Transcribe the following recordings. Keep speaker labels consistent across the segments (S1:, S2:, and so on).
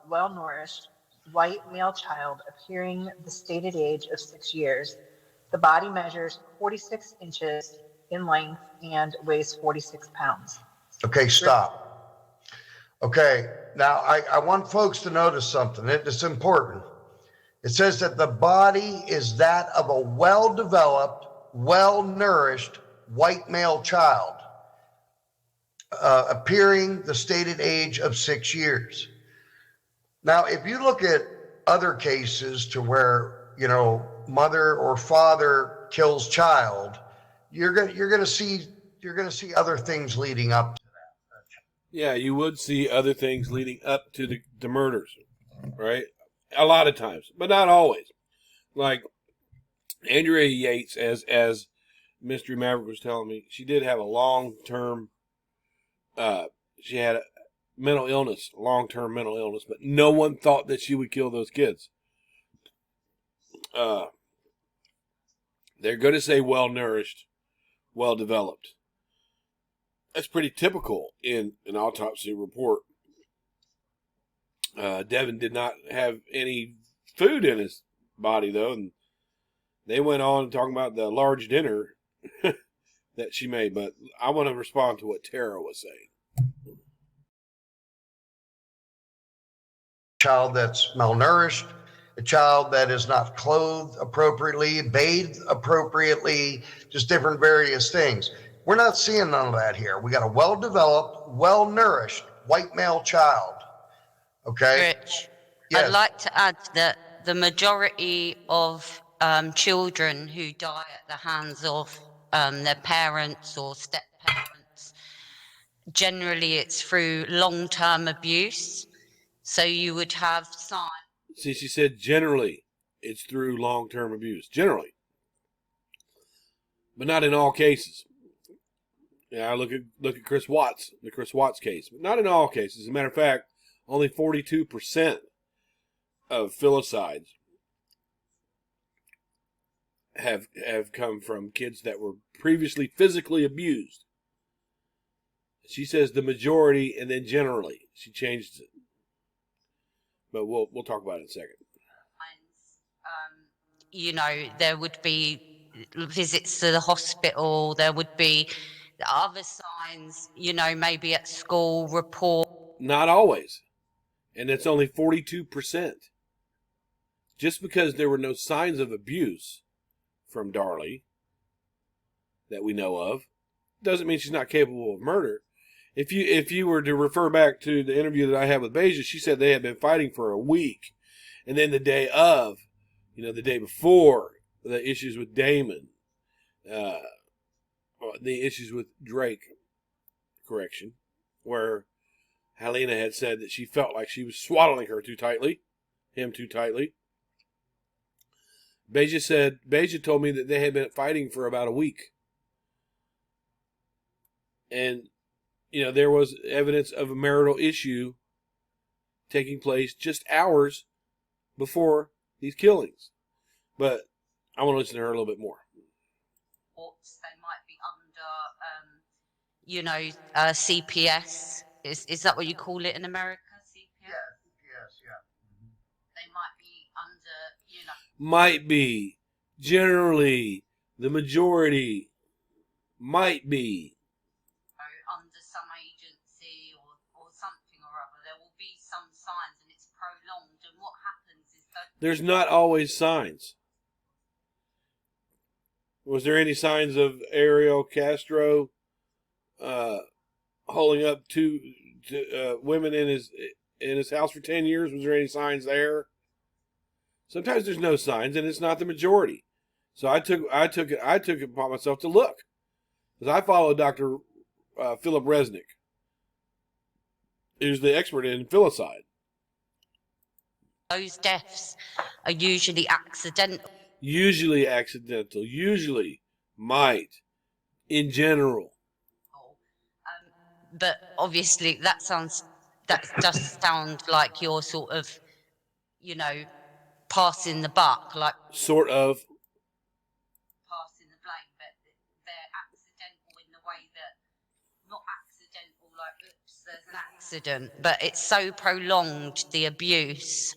S1: well-nourished, white male child appearing the stated age of 6 years. The body measures 46 inches in length and weighs 46 pounds.
S2: Okay, stop. Okay, now I want folks to notice something. It's important. It says that the body is that of a well-developed, well-nourished white male child, appearing the stated age of 6 years. Now, if you look at other cases to where, mother or father kills child, you're gonna see other things leading up to that.
S3: Yeah, you would see other things leading up to the murders, right? A lot of times, but not always. Like Andrea Yates, as Mystery Maverick was telling me, she did have a long-term, she had a mental illness, long-term mental illness, but no one thought that she would kill those kids. They're going to say well-nourished, well-developed. That's pretty typical in an autopsy report. Devin did not have any food in his body, though, and they went on talking about the large dinner that she made, but I want to respond to what Tara was saying.
S2: Child that's malnourished, a child that is not clothed appropriately, bathed appropriately, just different various things. We're not seeing none of that here. We got a well-developed, well-nourished white male child. Okay?
S4: Rich,
S2: yes.
S4: I'd like to add that the majority of children who die at the hands of their parents or step-parents, generally it's through long-term abuse. So you would have signs.
S3: See, she said generally it's through long-term abuse. Generally. But not in all cases. Yeah, I look at Chris Watts, the Chris Watts case. But not in all cases. As a matter of fact, only 42% of filicides have come from kids that were previously physically abused. She says the majority and then generally. She changed it. But we'll talk about it in a second.
S4: There would be visits to the hospital. There would be other signs, maybe at school, report.
S3: Not always. And it's only 42%. Just because there were no signs of abuse from Darlie that we know of, doesn't mean she's not capable of murder. If you were to refer back to the interview that I had with Beja, she said they had been fighting for a week. And then the day of, the day before, the issues with Damon, the issues with Drake, where Helena had said that she felt like she was swaddling him too tightly. Beja told me that they had been fighting for about a week. And, there was evidence of a marital issue taking place just hours before these killings. But I want to listen to her a little bit more.
S4: They might be under, CPS. Is that what you call it in America? CPS?
S2: Yeah.
S4: They might be under,
S3: Might be. Generally. The majority. Might be.
S4: Under some agency or something or other. There will be some signs and it's prolonged. And what happens is that...
S3: There's not always signs. Was there any signs of Ariel Castro holding up two women in his house for 10 years? Was there any signs there? Sometimes there's no signs, and it's not the majority. So I took it upon myself to look, because I followed Dr. Philip Resnick, who's the expert in filicide.
S4: Those deaths are usually accidental.
S3: Usually accidental. Usually might. In general.
S4: But obviously that does sound like you're sort of, passing the buck, like
S3: sort of
S4: passing the blame, but they're accidental in the way that not accidental, like oops, there's an accident, but it's so prolonged, the abuse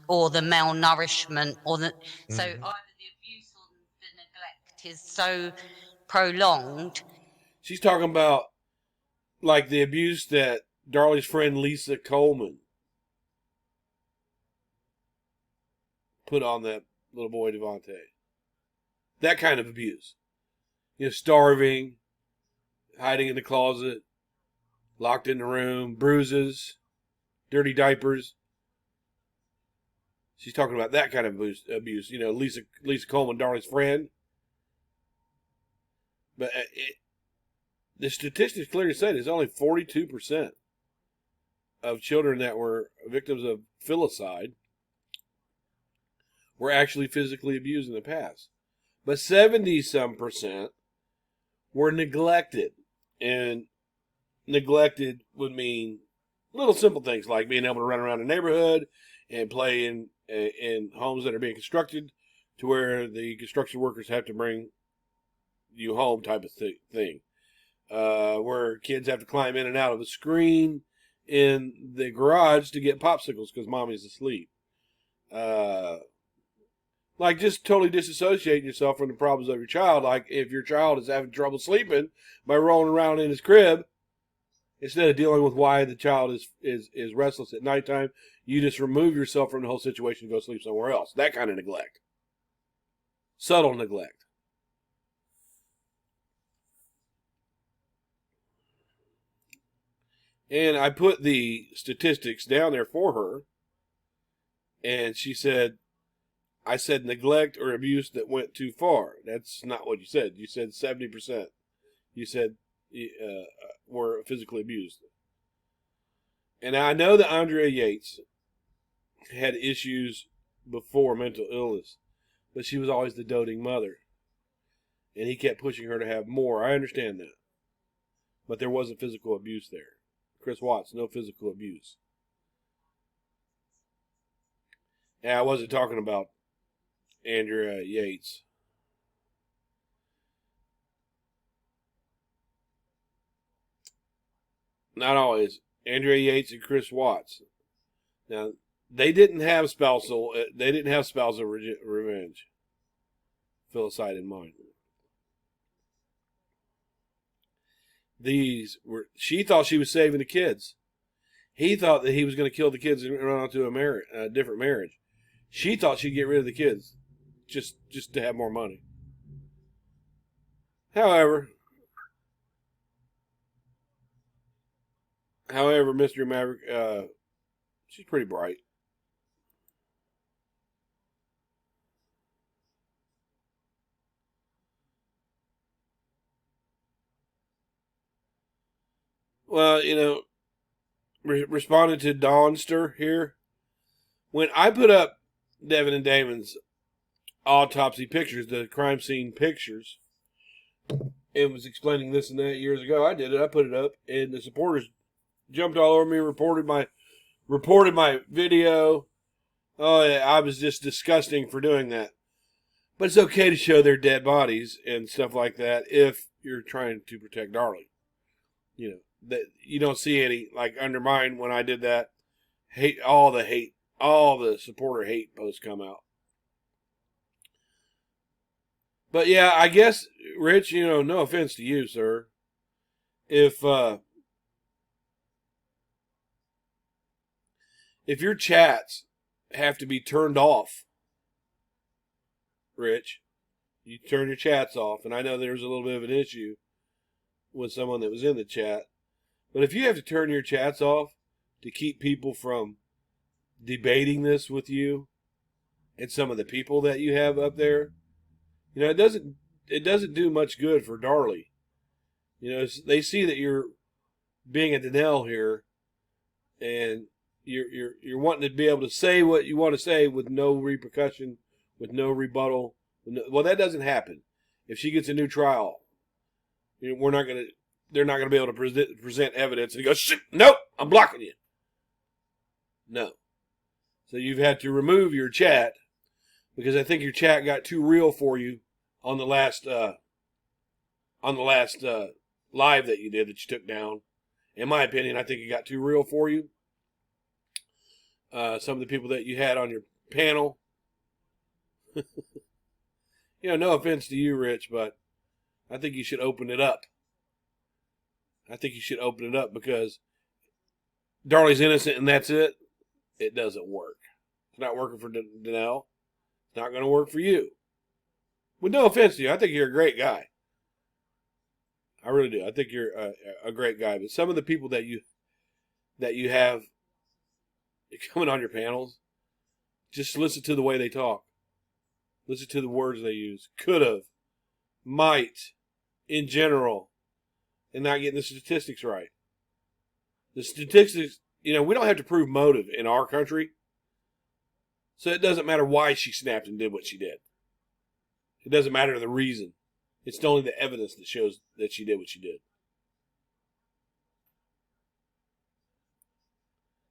S4: or the malnourishment so either the abuse or the neglect is so prolonged.
S3: She's talking about like the abuse that Darlie's friend Lisa Coleman put on that little boy Devontae. That kind of abuse. Starving, hiding in the closet, locked in the room, bruises, dirty diapers. She's talking about that kind of abuse. Lisa Coleman, Darlie's friend. But the statistics clearly say it's only 42% of children that were victims of filicide were actually physically abused in the past. But 70-some% were neglected. And neglected would mean little simple things like being able to run around the neighborhood and play in homes that are being constructed to where the construction workers have to bring you home type of thing. Where kids have to climb in and out of a screen in the garage to get popsicles because mommy's asleep. Like just totally disassociating yourself from the problems of your child. Like if your child is having trouble sleeping by rolling around in his crib, instead of dealing with why the child is restless at nighttime, you just remove yourself from the whole situation and go sleep somewhere else. That kind of neglect. Subtle neglect. And I put the statistics down there for her. And she said, I said neglect or abuse that went too far. That's not what you said. You said 70%. You said were physically abused. And I know that Andrea Yates had issues before mental illness, but she was always the doting mother. And he kept pushing her to have more. I understand that. But there wasn't physical abuse there. Chris Watts, no physical abuse. And I wasn't talking about Andrea Yates. Not always. Andrea Yates and Chris Watts. Now, they didn't have spousal revenge. Filicide in mind. She thought she was saving the kids. He thought that he was going to kill the kids and run on to a different marriage. She thought she'd get rid of the kids just to have more money. However, Mr. Maverick, she's pretty bright. Well, responding to Dawnster here, when I put up Devin and Damon's autopsy pictures, the crime scene pictures, it was explaining this and that years ago. I did it. I put it up, and the supporters jumped all over me, reported my video. Oh, yeah, I was just disgusting for doing that. But it's okay to show their dead bodies and stuff like that if you're trying to protect Darlie. That you don't see any undermine when I did that. All the supporter hate posts come out. But yeah, I guess, Rich, no offense to you, sir. If your chats have to be turned off, Rich, you turn your chats off. And I know there's a little bit of an issue with someone that was in the chat. But if you have to turn your chats off to keep people from debating this with you and some of the people that you have up there, it doesn't do much good for Darlie. They see that you're being a Danelle here, and you're wanting to be able to say what you want to say with no repercussion, with no rebuttal. Well, that doesn't happen. If she gets a new trial, they're not going to be able to present evidence and go, shit, nope, I'm blocking you. No. So you've had to remove your chat because I think your chat got too real for you on the last live that you did that you took down, In my opinion, I think it got too real for you. Some of the people that you had on your panel, no offense to you, Rich, but I think you should open it up. I think you should open it up because Darlie's innocent and that's it. It doesn't work. It's not working for Danelle. It's not going to work for you. With no offense to you, I think you're a great guy. I really do. I think you're a great guy. But some of the people that you have coming on your panels, just listen to the way they talk. Listen to the words they use. Could have, might, in general, and not getting the statistics right. The statistics, we don't have to prove motive in our country. So it doesn't matter why she snapped and did what she did. It doesn't matter the reason. It's only the evidence that shows that she did what she did.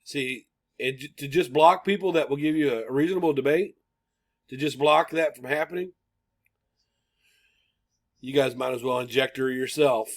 S3: See, and to just block people that will give you a reasonable debate, to just block that from happening, you guys might as well inject her yourself.